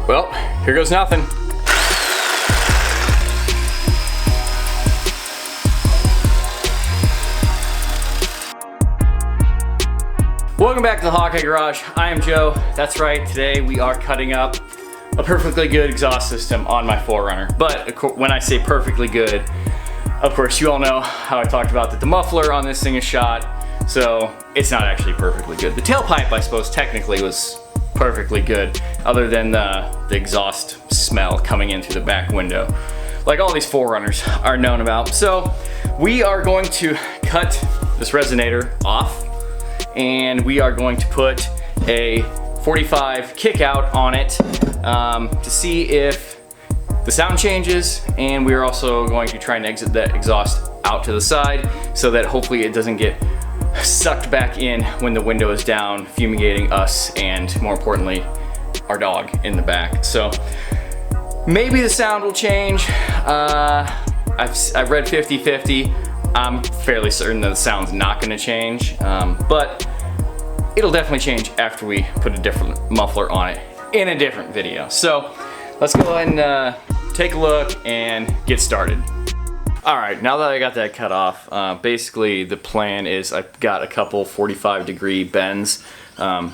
Well, here goes nothing. Welcome back to the Hawkeye Garage. I am Joe. That's right, today we are cutting up a perfectly good exhaust system on my 4Runner. But when I say perfectly good, of course you all know how I talked about that the muffler on this thing is shot, so it's not actually perfectly good. The tailpipe, I suppose, technically was perfectly good, other than the exhaust smell coming in through the back window, like all these 4Runners are known about. So we are going to cut this resonator off, and we are going to put a 45 kick out on it to see if the sound changes, and we are also going to try and exit that exhaust out to the side so that hopefully it doesn't get sucked back in when the window is down, fumigating us and, more importantly, our dog in the back. So maybe the sound will change. I've read 50-50. I'm fairly certain that the sound's not going to change, but it'll definitely change after we put a different muffler on it in a different video. So let's go ahead and take a look and get started. All right, now that I got that cut off, basically the plan is I've got a couple 45-degree bends.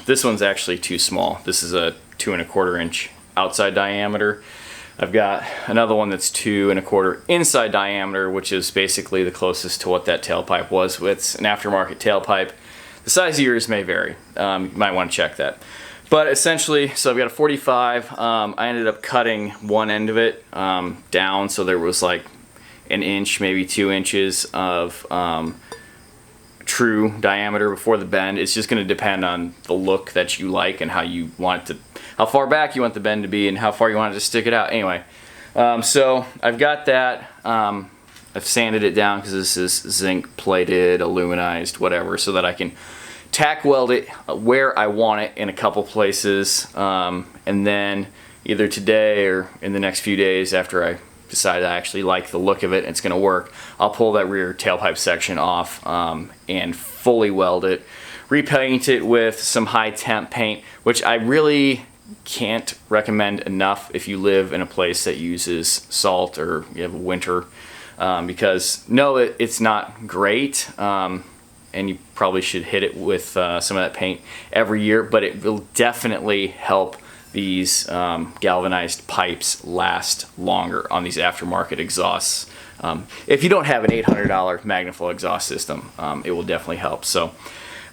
This one's actually too small. This is a 2 1/4 inch outside diameter. I've got another one that's 2 1/4 inside diameter, which is basically the closest to what that tailpipe was. It's an aftermarket tailpipe. The size of yours may vary. You might want to check that. But essentially, so I've got a 45. I ended up cutting one end of it down, so there was like an inch, maybe 2 inches of true diameter before the bend. It's just going to depend on the look that you like and how you want it to, how far back you want the bend to be and how far you want it to stick it out. Anyway, so I've got that. I've sanded it down because this is zinc plated, aluminized, whatever, so that I can tack weld it where I want it in a couple places, and then either today or in the next few days after I decide I actually like the look of it, it's going to work, I'll pull that rear tailpipe section off and fully weld it, repaint it with some high temp paint, which I really can't recommend enough if you live in a place that uses salt or you have a winter, because no, it's not great, and you probably should hit it with some of that paint every year, but it will definitely help these galvanized pipes last longer on these aftermarket exhausts. If you don't have an $800 Magnaflow exhaust system, it will definitely help. So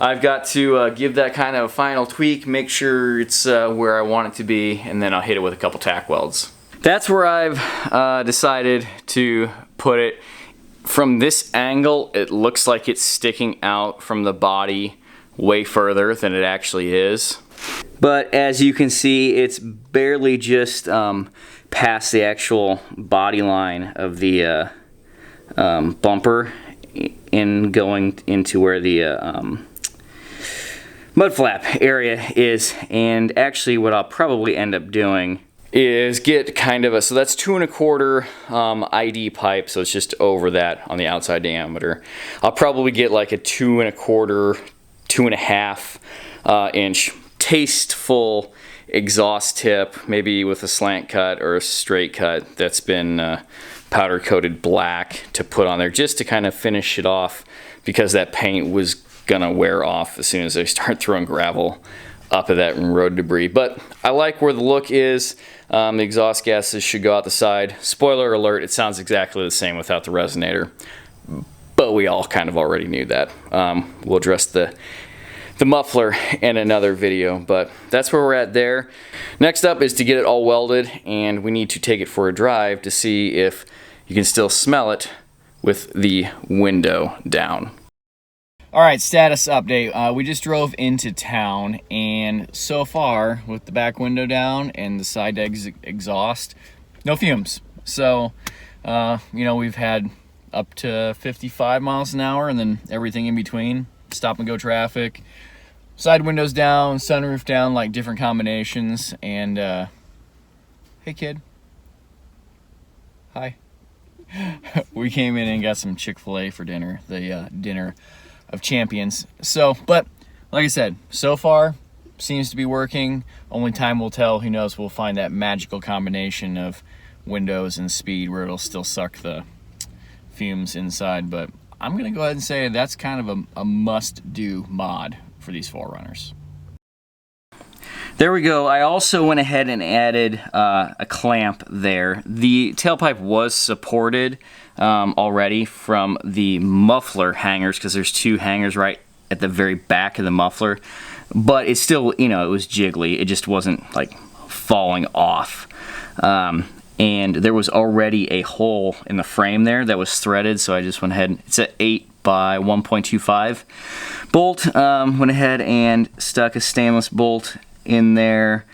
I've got to give that kind of a final tweak, make sure it's where I want it to be, and then I'll hit it with a couple tack welds. That's where I've decided to put it. From this angle, it looks like it's sticking out from the body way further than it actually is. But as you can see, it's barely just past the actual body line of the bumper in going into where the mud flap area is. And actually what I'll probably end up doing is get kind of a, so that's 2 1/4 ID pipe, so it's just over that on the outside diameter. I'll probably get like a 2 1/4, 2 1/2 inch tasteful exhaust tip, maybe with a slant cut or a straight cut that's been powder coated black, to put on there just to kind of finish it off, because that paint was gonna wear off as soon as I start throwing gravel up at that road debris. But I like where the look is. The exhaust gases should go out the side. Spoiler alert, it sounds exactly the same without the resonator, but we all kind of already knew that. We'll address the muffler in another video, but that's where we're at there. Next up is to get it all welded, and we need to take it for a drive to see if you can still smell it with the window down. All right, status update. We just drove into town, and so far, with the back window down and the side exhaust, no fumes. So, you know, we've had up to 55 miles an hour, and then everything in between, stop and go traffic, side windows down, sunroof down, like different combinations. And hey kid, hi. We came in and got some Chick-fil-A for dinner, the dinner of champions. So, but like I said, so far seems to be working. Only time will tell. Who knows? We'll find that magical combination of windows and speed where it'll still suck the fumes inside. But I'm gonna go ahead and say that's kind of a must-do mod for these 4Runners. There we go. I also went ahead and added a clamp there. The tailpipe was supported already from the muffler hangers, because there's 2 hangers right at the very back of the muffler, but it's still, you know, it was jiggly. It just wasn't like falling off. And there was already a hole in the frame there that was threaded, so I just went ahead. It's an 8 by 1.25 bolt. Went ahead and stuck a stainless bolt in there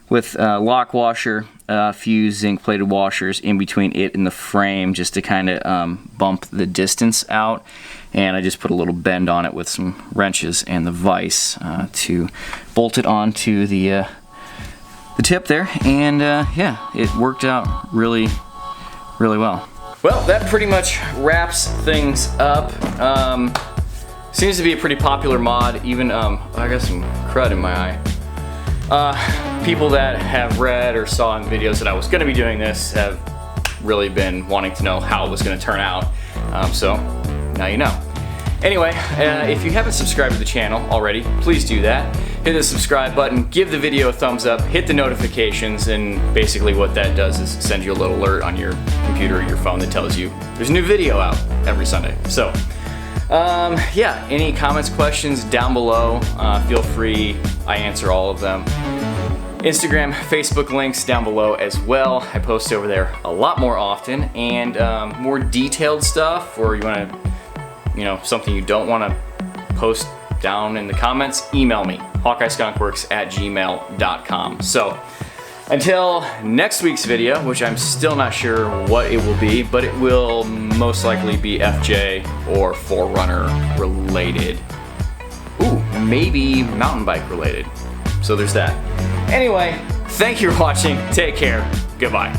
with lock washer, few zinc plated washers in between it and the frame, just to kind of bump the distance out. And I just put a little bend on it with some wrenches and the vise to bolt it onto the tip there. And yeah, it worked out really well. Well, that pretty much wraps things up. Seems to be a pretty popular mod. Even I got some crud in my eye. People that have read or saw in videos that I was going to be doing this have really been wanting to know how it was going to turn out. So now you know. Anyway, if you haven't subscribed to the channel already, please do that. Hit the subscribe button, give the video a thumbs up, hit the notifications, and basically what that does is send you a little alert on your computer or your phone that tells you there's a new video out every Sunday. So yeah, any comments, questions down below, feel free. I answer all of them. Instagram, Facebook links down below as well. I post over there a lot more often, and more detailed stuff, or you want to, you know, something you don't want to post down in the comments, email me, hawkeyeskunkworks@gmail.com. So until next week's video, which I'm still not sure what it will be, but it will most likely be FJ or 4Runner related. Ooh, maybe mountain bike related. So there's that. Anyway, thank you for watching. Take care. Goodbye.